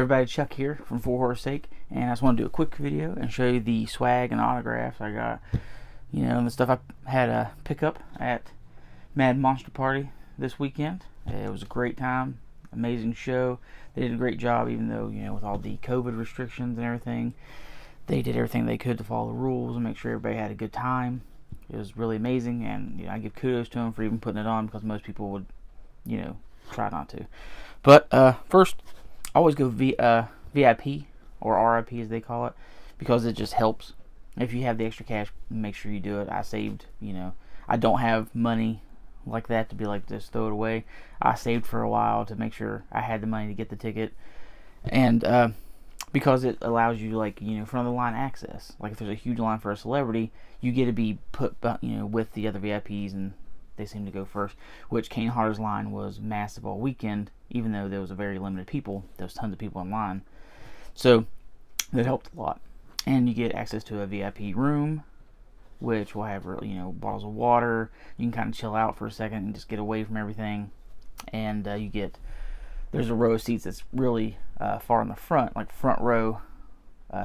Everybody, Chuck here from For Horror's Sake, and I just want to do a quick video and show you the swag and autographs I got. You know, the stuff I had a pickup at Mad Monster Party this weekend. It was a great time, amazing show. They did a great job, even though, you know, with all the COVID restrictions and everything, they did everything they could to follow the rules and make sure everybody had a good time. It was really amazing, and you know, I give kudos to them for even putting it on, because most people would, you know, try not to. But first, I always go VIP or RIP as they call it, because it just helps. If you have the extra cash, make sure you do it. I saved, you know, I don't have money like that to be like, just throw it away. I saved for a while to make sure I had the money to get the ticket, and because it allows you, like, you know, front of the line access. Like if there's a huge line for a celebrity, you get to be put, you know, with the other VIPs, and they seem to go first. Which Kane Hodder's line was massive all weekend, even though there was a very limited people. There was tons of people in line, so that helped a lot. And you get access to a VIP room, which will have, you know, bottles of water. You can kind of chill out for a second and just get away from everything. And there's a row of seats that's really far in the front, like front row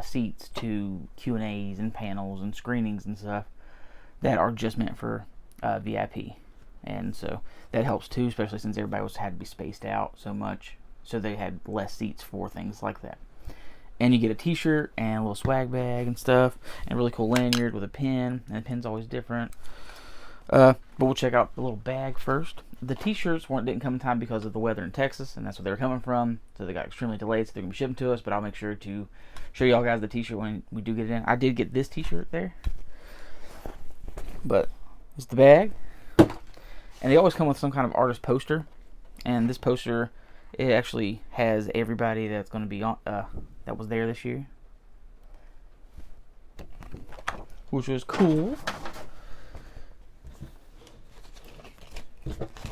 seats to Q&As and panels and screenings and stuff that are just meant for VIP. And so that helps too, especially since everybody had to be spaced out so much, so they had less seats for things like that. And you get a t-shirt and a little swag bag and stuff, and a really cool lanyard with a pin, and the pin's always different. But we'll check out the little bag first. The t-shirts didn't come in time because of the weather in Texas, and that's where they were coming from, so they got extremely delayed, so they're going to be shipping to us. But I'll make sure to show y'all guys the t-shirt when we do get it in. I did get this t-shirt there, but it's the bag. And they always come with some kind of artist poster, and this poster, it actually has everybody that's going to be on that was there this year, which was cool.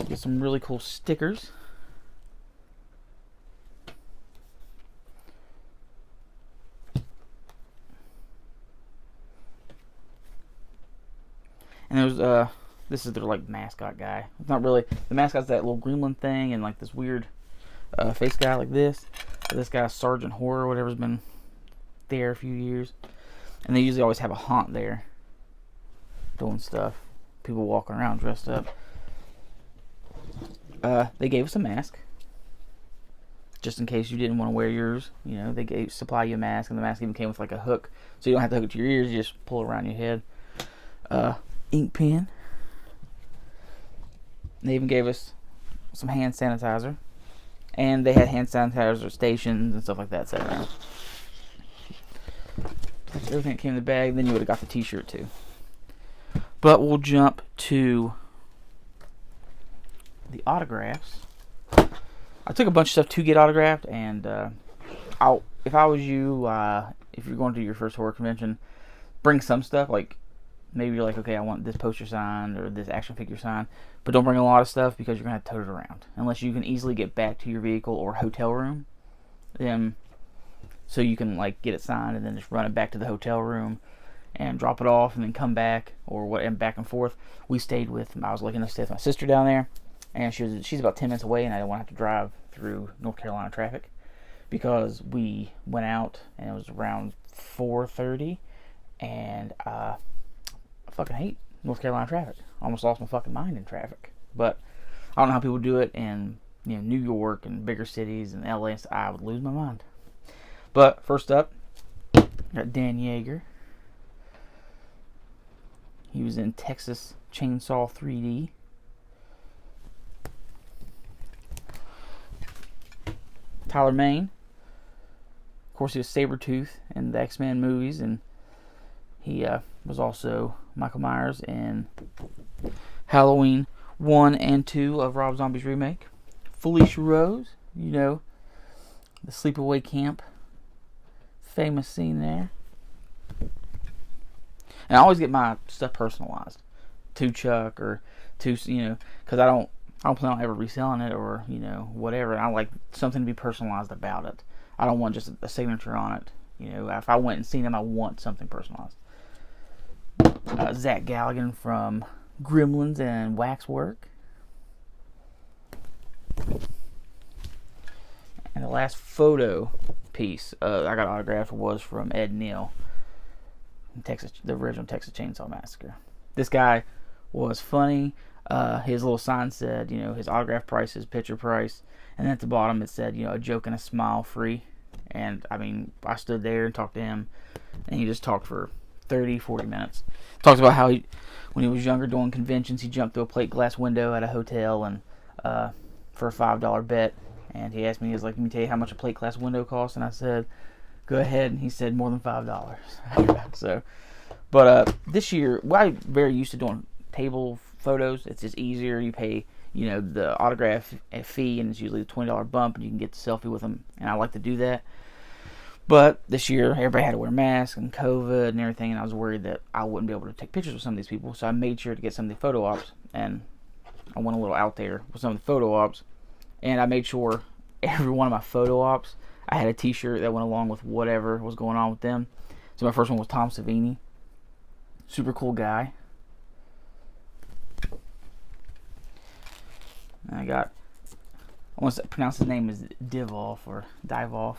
Get some really cool stickers. And there's this is their, like, mascot guy. It's not really the mascot's that little gremlin thing, and like this weird face guy like this. This guy's Sergeant Horror, whatever's been there a few years. And they usually always have a haunt there doing stuff. People walking around dressed up. They gave us a mask, just in case you didn't want to wear yours. You know, they supply you a mask, and the mask even came with like a hook, so you don't have to hook it to your ears. You just pull it around your head. Ink pen. They even gave us some hand sanitizer, and they had hand sanitizer stations and stuff like that set around. That's everything that came in the bag. Then you would have got the t-shirt too. But we'll jump to the autographs. I took a bunch of stuff to get autographed, and if I was you, if you're going to your first horror convention, bring some stuff. Like, maybe you're like, okay, I want this poster signed or this action figure signed, but don't bring a lot of stuff, because you're going to have to tote it around. Unless you can easily get back to your vehicle or hotel room, so you can, like, get it signed and then just run it back to the hotel room and drop it off and then come back, or what, and back and forth. I was looking to stay with my sister down there, and she's about 10 minutes away, and I didn't want to have to drive through North Carolina traffic, because we went out and it was around 4:30, and I fucking hate North Carolina traffic. I almost lost my fucking mind in traffic. But I don't know how people do it in, you know, New York and bigger cities and LA. So I would lose my mind. But first up, got Dan Yeager. He was in Texas Chainsaw 3D. Tyler Mane. Of course, he was Sabretooth in the X-Men movies, and he was also Michael Myers in Halloween 1 and 2 of Rob Zombie's remake. Felicia Rose, you know, the sleepaway camp, famous scene there. And I always get my stuff personalized to Chuck, or to, you know, because I don't plan on ever reselling it, or, you know, whatever. I like something to be personalized about it. I don't want just a signature on it. You know, if I went and seen him, I want something personalized. Zach Galligan from Gremlins and Waxwork. And And the last photo piece I got autographed was from Ed Neal, the original Texas Chainsaw Massacre. This guy was funny. His little sign said, his autograph price is picture price, and then at the bottom it said, a joke and a smile free. And I mean, I stood there and talked to him, and he just talked for 30-40 minutes. Talks about how when he was younger doing conventions, he jumped through a plate glass window at a hotel and for a $5 bet. And he asked me, he was like, "Let me tell you how much a plate glass window costs." And I said, "Go ahead." And he said, "More than $5." So, but this year, I'm very used to doing table photos. It's just easier. You pay, the autograph fee, and it's usually a $20 bump, and you can get the selfie with them. And I like to do that. But this year, everybody had to wear masks and COVID and everything, and I was worried that I wouldn't be able to take pictures with some of these people. So I made sure to get some of the photo ops, and I went a little out there with some of the photo ops. And I made sure every one of my photo ops, I had a t-shirt that went along with whatever was going on with them. So my first one was Tom Savini. Super cool guy. And I want to pronounce his name as Divoff or Divoff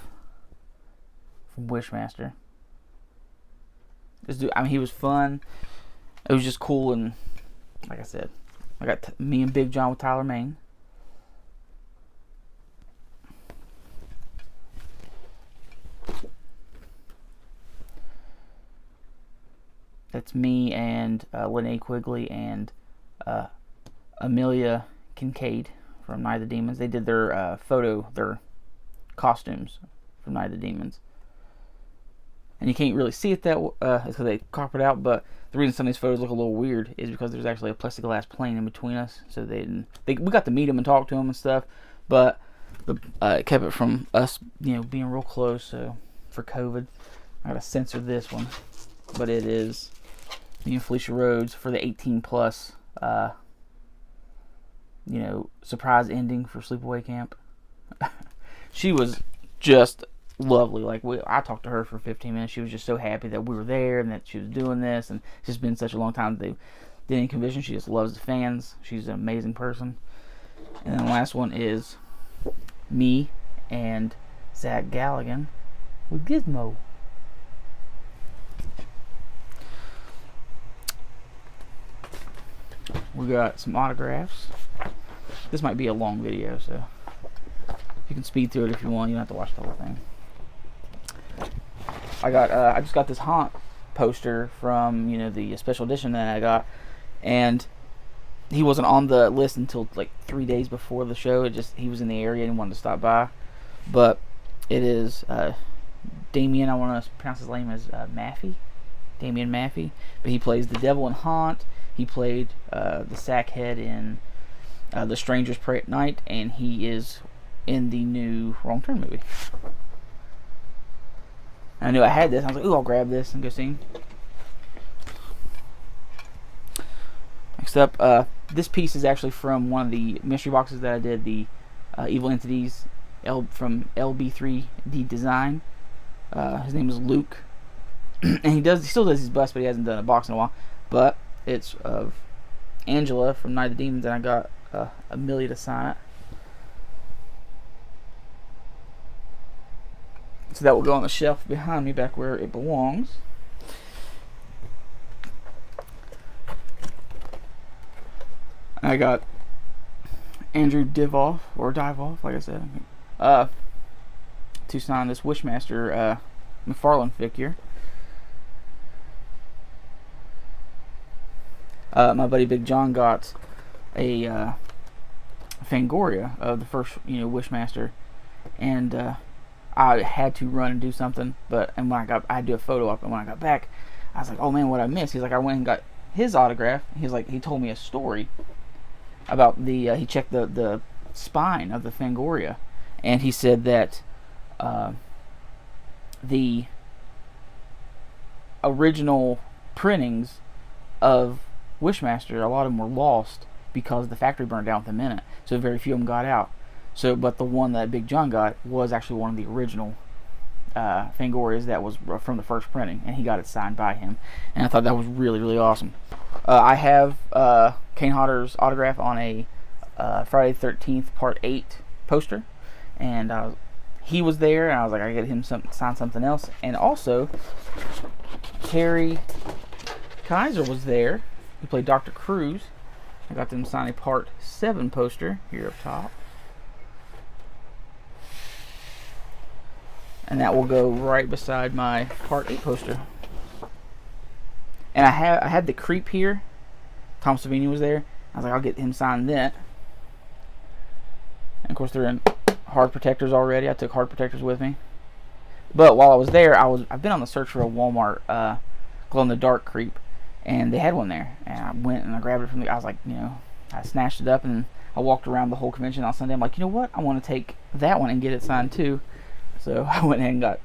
from Wishmaster. This dude, I mean, he was fun. It was just cool, and like I said, I got me and Big John with Tyler Mane. That's me and Linnea Quigley and Amelia Kincaid from Night of the Demons. They did their their costumes from Night of the Demons. And you can't really see it that it's because they crop it out, but the reason some of these photos look a little weird is because there's actually a plexiglass plane in between us, so we got to meet them and talk to them and stuff, but it kept it from us, being real close. So for COVID, I gotta censor this one, but it is me and Felicia Rhodes for the 18 plus, surprise ending for Sleepaway Camp. She was just lovely. I talked to her for 15 minutes. She was just so happy that we were there and that she was doing this, and it's just been such a long time that they did any convention. She just loves the fans. She's an amazing person. And then the last one is me and Zach Galligan with Gizmo. We got some autographs. This might be a long video, so you can speed through it if you want. You don't have to watch the whole thing. I just got this Haunt poster from the special edition that I got, and he wasn't on the list until like 3 days before the show. He was in the area and wanted to stop by. But it is Damien. I want to pronounce his name as Maffey. Damien Maffey, but he plays the devil in Haunt. He played the Sackhead in The Strangers Pray at Night, and he is in the new Wrong Turn movie. I knew I had this. I was like, "Ooh, I'll grab this and go see him." Next up, this piece is actually from one of the mystery boxes that I did, the Evil Entities from LB3D Design. His name is Luke, and he still does his bust, but he hasn't done a box in a while. But it's of Angela from Night of the Demons, and I got Amelia to sign it. So that will go on the shelf behind me, back where it belongs. I got Andrew Divoff, like I said, to sign this Wishmaster McFarlane figure. My buddy Big John got a Fangoria of the first, Wishmaster, and I had to run and do something, I had to do a photo op, and when I got back, I was like, "Oh man, what I missed?" He's like, "I went and got his autograph." He told me a story about he checked the spine of the Fangoria, and he said that the original printings of Wishmaster, a lot of them were lost because the factory burned down within a minute, so very few of them got out. But the one that Big John got was actually one of the original Fangorias that was from the first printing, and he got it signed by him, and I thought that was really, really awesome. I have Kane Hodder's autograph on a Friday the 13th Part 8 poster, and he was there, and I was like, I get him sign something else. And also, Terry Kaiser was there. He played Dr. Cruz. I got them sign a Part 7 poster here up top. And that will go right beside my Part 8 poster. And I had the Creep here. Tom Savini was there. I was like, I'll get him signed that. And of course, they're in hard protectors already. I took hard protectors with me. But while I was there, I've been on the search for a Walmart glow-in-the-dark Creep, and they had one there. And I went and I grabbed it from I was like, I snatched it up, and I walked around the whole convention on Sunday. I'm like, you know what? I want to take that one and get it signed too. So I went ahead and got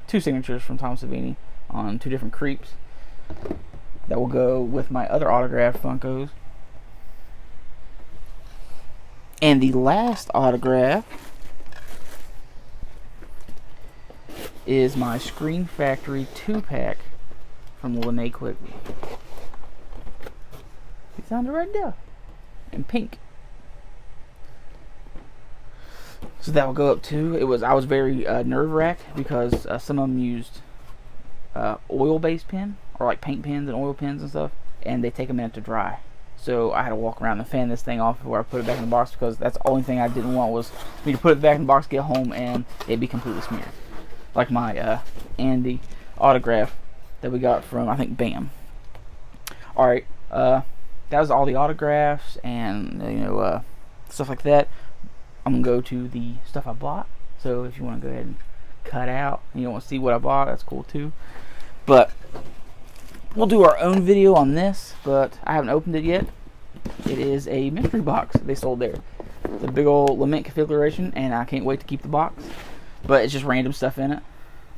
2 signatures from Tom Savini on 2 different Creeps that will go with my other autographed Funkos. And the last autograph is my Screen Factory 2-pack from Linnea Quigley. It's on the right there. In pink. So that will go up too. I was very nerve-wracked because some of them used oil-based pen, or like paint pens and oil pens and stuff, and they take a minute to dry. So I had to walk around and fan this thing off before I put it back in the box, because that's the only thing I didn't want was me to put it back in the box, get home, and it'd be completely smeared. Like my Andy autograph that we got from, I think, BAM. Alright, that was all the autographs and stuff like that. I'm going to go to the stuff I bought. So if you want to go ahead and cut out and you don't want to see what I bought, that's cool too. But we'll do our own video on this, but I haven't opened it yet. It is a mystery box they sold there. It's a big old lament configuration, and I can't wait to keep the box. But it's just random stuff in it.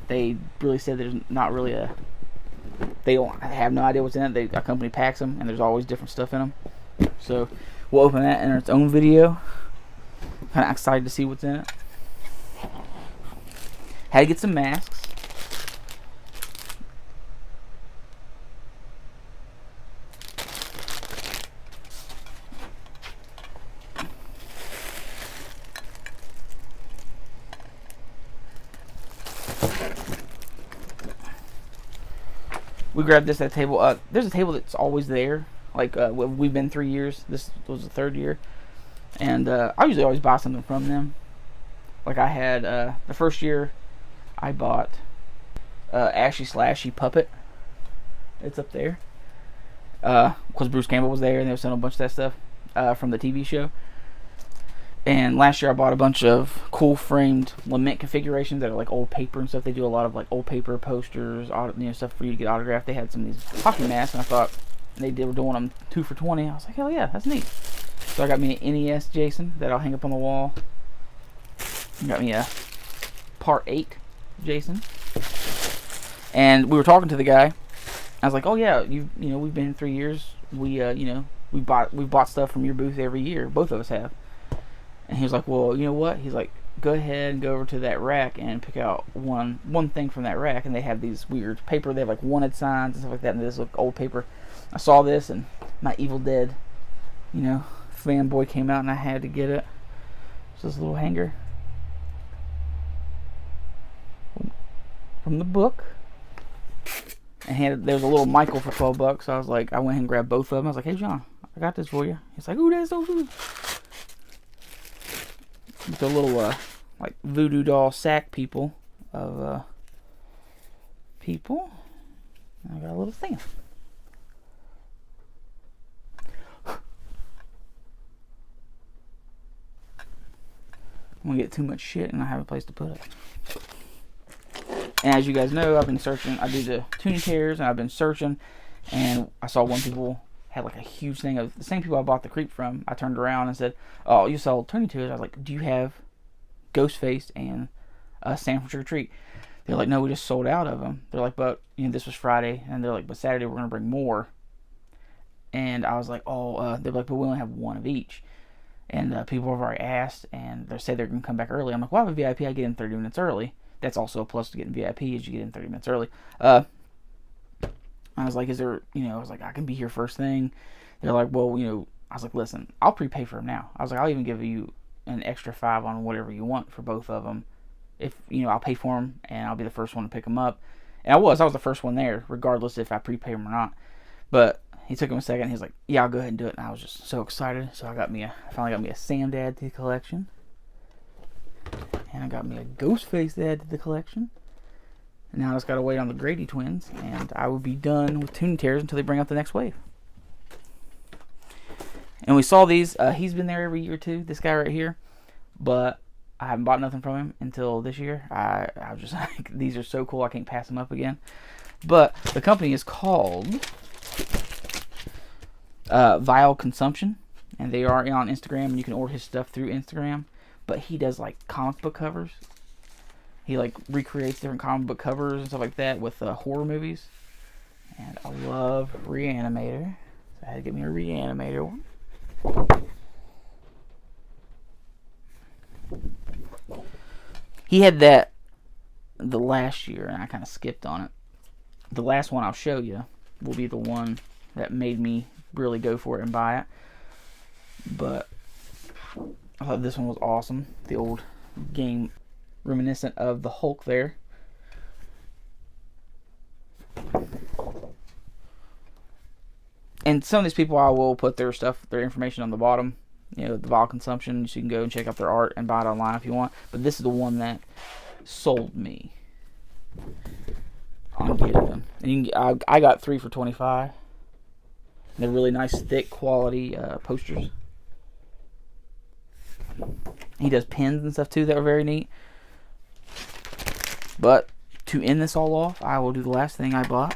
They really said there's not really they don't have no idea what's in it. A company packs them, and there's always different stuff in them. So we'll open that in its own video. Kind of excited to see what's in it. Had to get some masks. We grabbed this at a table. There's a table that's always there. Like we've been 3 years. This was the 3rd year, and I usually always buy something from them. Like I had the first year, I bought Ashy Slashy Puppet. It's up there. Because Bruce Campbell was there, and they were selling a bunch of that stuff from the TV show. And last year I bought a bunch of cool framed lament configurations that are like old paper and stuff. They do a lot of like old paper posters, stuff for you to get autographed. They had some of these hockey masks, and I thought were doing them 2 for $20. I was like, hell yeah, that's neat. So I got me an NES Jason that I'll hang up on the wall. Got me a Part 8 Jason. And we were talking to the guy. I was like, oh yeah, we've been 3 years. We we've bought stuff from your booth every year. Both of us have. And he was like, well, you know what? He's like, go ahead and go over to that rack and pick out one thing from that rack. And they have these weird paper. They have like wanted signs and stuff like that. And this look old paper. I saw this, and my Evil Dead, fanboy came out, and I had to get it. It's this little hanger from the book. And there was a little Michael for $12. So I was like, I went ahead and grabbed both of them. I was like, hey John, I got this for you. He's like, ooh, that's so good. The little like voodoo doll sack people of people. I got a little thing. I'm gonna get too much shit and I have a place to put it. And as you guys know, I've been searching. I do the tuning tears, and I've been searching, and I saw one people had like a huge thing of the same people I bought the Creep from. I turned around and said, oh, you sell tuning tears? I was like, do you have Ghostface and Sam from Trick or Treat? They're like, no, we just sold out of them. They're like, but this was Friday, and they're like, but Saturday we're gonna bring more. And I was like, oh, they're like, but we only have one of each. And people have already asked, and they say they're gonna come back early. I'm like, well, I have a VIP. I get in 30 minutes early. That's also a plus to getting VIP, is you get in 30 minutes early. I was like, is there, I was like, I can be here first thing. They're like, well, I was like, listen, I'll prepay for them now. I was like, I'll even give you an extra $5 on whatever you want for both of them if, you know, I'll pay for them and I'll be the first one to pick them up. And I was the first one there, regardless if I prepay them or not. But he took him a second. He was like, "Yeah, I'll go ahead and do it." And I was just so excited. So I finally got me a Sam to add to the collection, and I got me a Ghostface to add to the collection. And now I just gotta wait on the Grady twins, and I will be done with Toon Terrors until they bring out the next wave. And we saw these. He's been there every year too. This guy right here, but I haven't bought nothing from him until this year. I was just like, these are so cool. I can't pass them up again. But the company is called Vile Consumption, and they are on Instagram, and you can order his stuff through Instagram. But he does like comic book covers. He like recreates different comic book covers and stuff like that with horror movies. And I love Reanimator, so I had to get me a Reanimator one. He had that the last year, and I kind of skipped on it. The last one I'll show you will be the one that made me really go for it and buy it. But I thought this one was awesome. The old game reminiscent of the Hulk there. And some of these people, I will put their stuff, their information on the bottom. You know, the Vile Consumption, so you can go and check out their art and buy it online if you want. But this is the one that sold me on getting them. And I got 3 for $25. They're really nice, thick, quality posters. He does pins and stuff too that are very neat. But to end this all off, I will do the last thing I bought.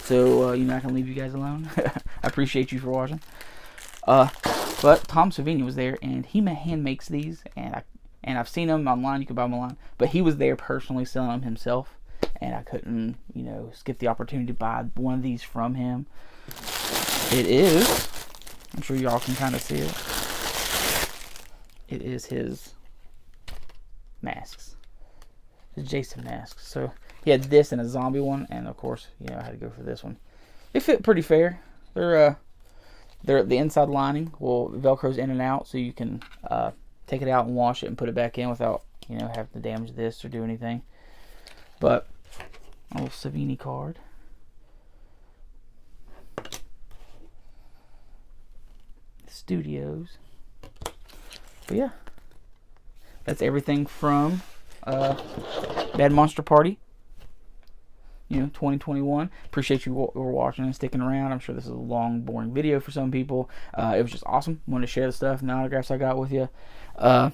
So you're not gonna leave you guys alone. I appreciate you for watching. But Tom Savini was there, and he hand makes these, and I've seen them online. You can buy them online, but he was there personally selling them himself, and I couldn't, you know, skip the opportunity to buy one of these from him. It is, I'm sure y'all can kind of see it. It is his masks, his Jason masks. So he had this and a zombie one, and of course, you know, I had to go for this one. They fit pretty fair. They're the inside lining will Velcro's in and out, so you can take it out and wash it and put it back in without, you know, having to damage this or do anything. But a little Savini card. Studios. But yeah, that's everything from Bad Monster Party, you know, 2021. Appreciate you were watching and sticking around. I'm sure this is a long, boring video for some people. It was just awesome. Wanted to share the stuff and the autographs I got with you. I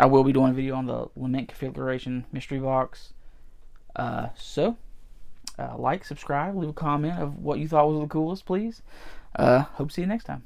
will be doing a video on the Lament Configuration mystery box. So like, subscribe, leave a comment of what you thought was the coolest, please. Hope to see you next time.